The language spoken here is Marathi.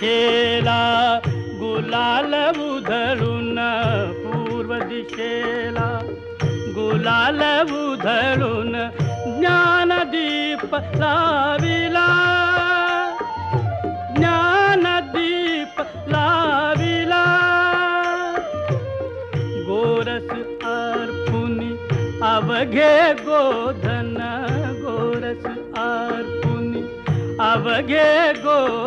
दिशेला गुलाल उधळून, पूर्व दिशेला गुलाल उधळून ज्ञानदीप लाविला, ज्ञानदीप लाविला. गोरस अर्पुनी अवघे गोधन, गोरस अर्पुनी अवघे गोधन